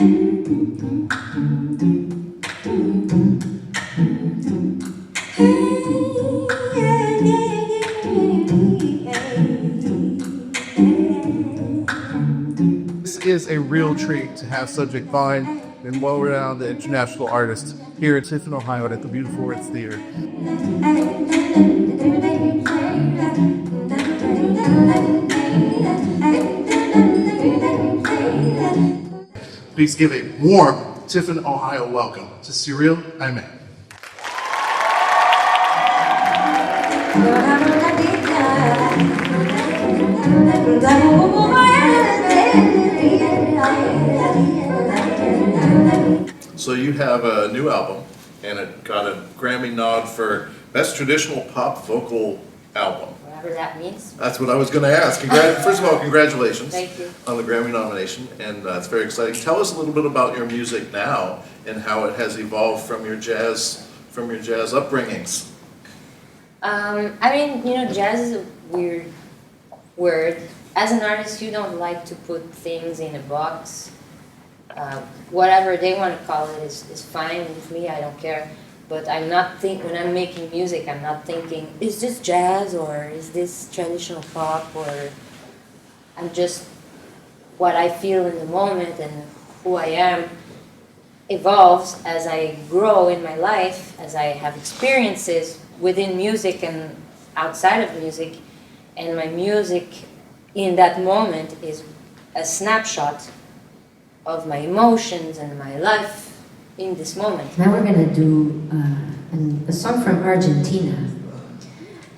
This is a real treat to have such a fine and well-renowned international artist here in Tiffin, Ohio at the beautiful Ritz Theater. Please give a warm Tiffin, Ohio welcome to Cyrille Aimée. So you have a new album, and it got a Grammy nod for Best Traditional Pop Vocal Album. Whatever that means. That's what I was going to ask. First of all, congratulations Thank you. on the Grammy nomination, and it's very exciting. Tell us a little bit about your music now and how it has evolved from your jazz upbringings. I mean, you know, jazz is a weird word. As an artist, you don't like to put things in a box. Whatever they want to call it is fine with me. I don't care. But I'm not when I'm making music, I'm not thinking, is this jazz or is this traditional pop, or I'm just what I feel in the moment, and who I am evolves as I grow in my life, as I have experiences within music and outside of music, and my music in that moment is a snapshot of my emotions and my life in this moment. Now we're going to do a song from Argentina,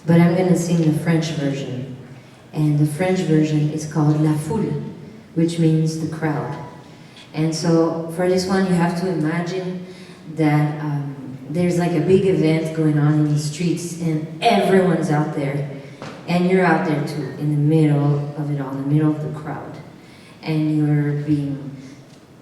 but I'm going to sing the French version. And the French version is called La Foule, which means the crowd. And so for this one, you have to imagine that there's like a big event going on in the streets and everyone's out there. And you're out there too, in the middle of it all, in the middle of the crowd. And you're being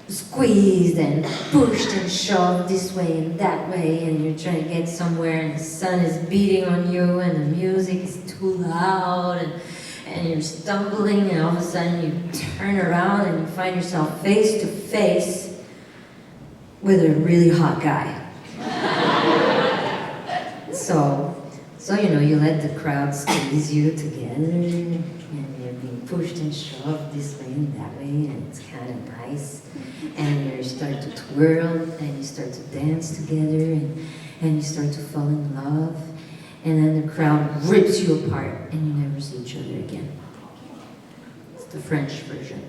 squeezed and pushed and shoved this way and that way, and you're trying to get somewhere, and the sun is beating on you, and the music is too loud, and you're stumbling, and all of a sudden you turn around and you find yourself face to face with a really hot guy. So you know, you let the crowd squeeze you together, and you're being pushed and shoved this way and that way, and it's kind of nice. And you start to twirl, and you start to dance together, and you start to fall in love, and then the crowd rips you apart, and you never see each other again. It's the French version.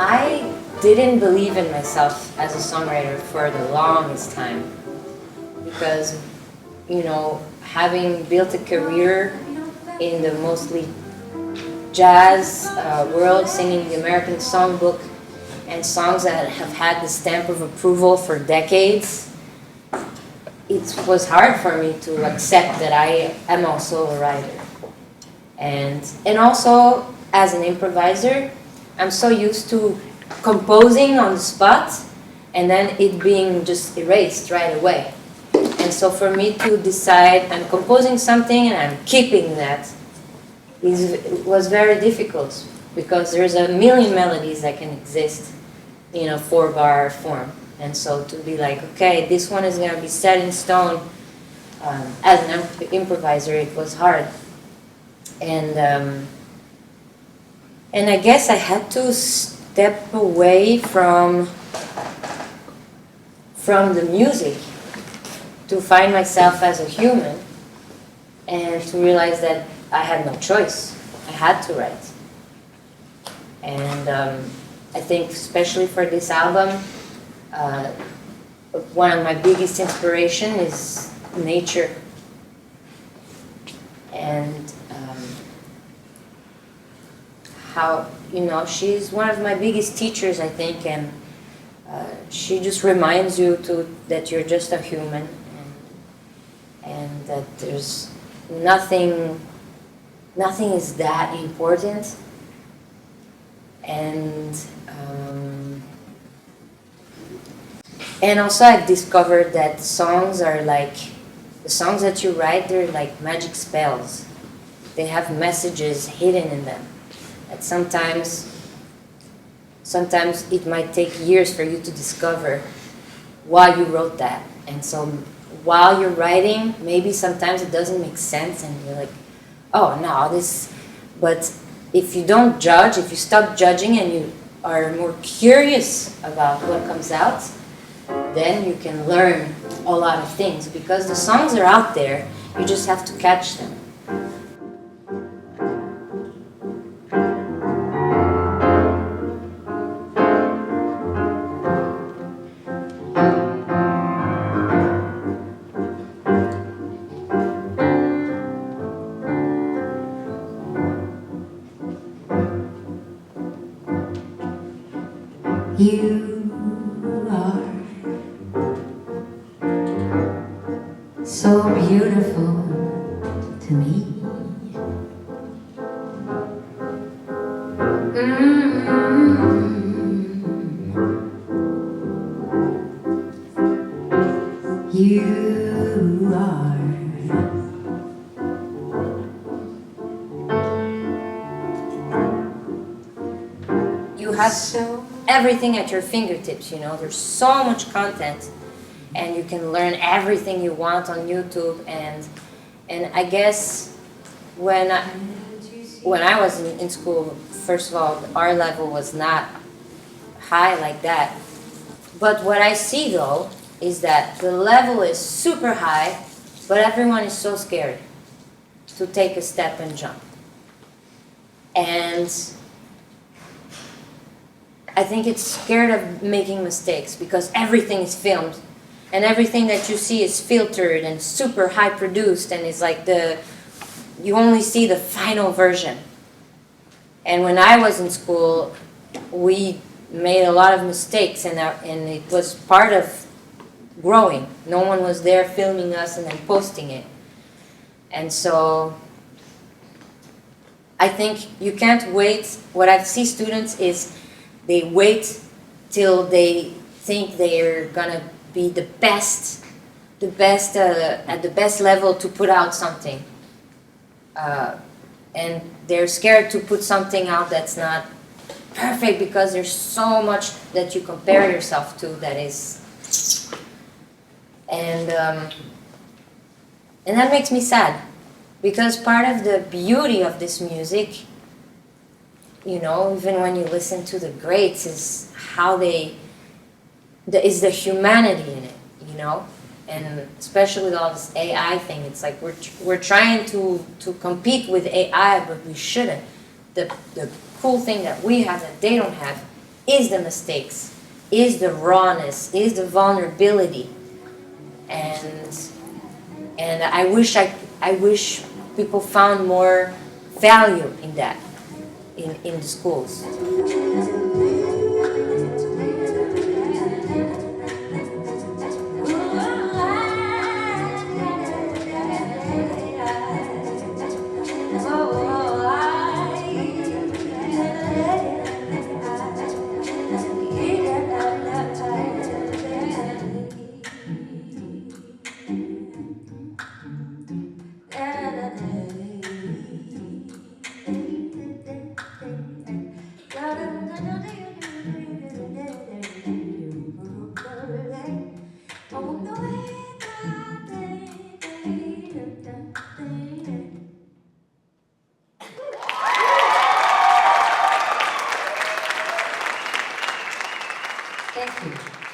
I didn't believe in myself as a songwriter for the longest time, because, you know, having built a career in the mostly jazz world, singing the American songbook and songs that have had the stamp of approval for decades, it was hard for me to accept that I am also a writer. And also, as an improviser, I'm so used to composing on the spot and then it being just erased right away. And so for me to decide I'm composing something and I'm keeping that was very difficult, because there's a million melodies that can exist in a 4-bar form. And so to be like, okay, this one is going to be set in stone, as an improviser, it was hard. And I guess I had to step away from the music to find myself as a human, and to realize that I had no choice. I had to write. And I think especially for this album, one of my biggest inspiration is nature. And how, you know, she's one of my biggest teachers, I think, and she just reminds you that you're just a human, and that there's nothing is that important. And And also I've discovered that songs are like, the songs that you write, they're like magic spells. They have messages hidden in them. That sometimes it might take years for you to discover why you wrote that. And so while you're writing, maybe sometimes it doesn't make sense and you're like, oh no, this, but if you don't judge, if you stop judging and you are more curious about what comes out, then you can learn a lot of things because the songs are out there, you just have to catch them. You are so beautiful to me. You are You have so everything at your fingertips, you know, there's so much content and you can learn everything you want on YouTube and I guess when I was in school, first of all, our level was not high like that. But what I see though is that the level is super high, but everyone is so scared to take a step and jump. And I think it's scared of making mistakes because everything is filmed and everything that you see is filtered and super high produced and it's like you only see the final version. And when I was in school, we made a lot of mistakes and it was part of growing. No one was there filming us and then posting it. And so I think you can't wait. What I see students is they wait till they think they're gonna be the best at the best level to put out something. And they're scared to put something out that's not perfect because there's so much that you compare yourself to that is, and that makes me sad because part of the beauty of this music, you know, even when you listen to the greats, is how is the humanity in it, you know, and especially with all this AI thing, it's like we're trying to compete with AI, but we shouldn't. The cool thing that we have that they don't have is the mistakes, is the rawness, is the vulnerability, and I wish people found more value in that in the schools. thank you.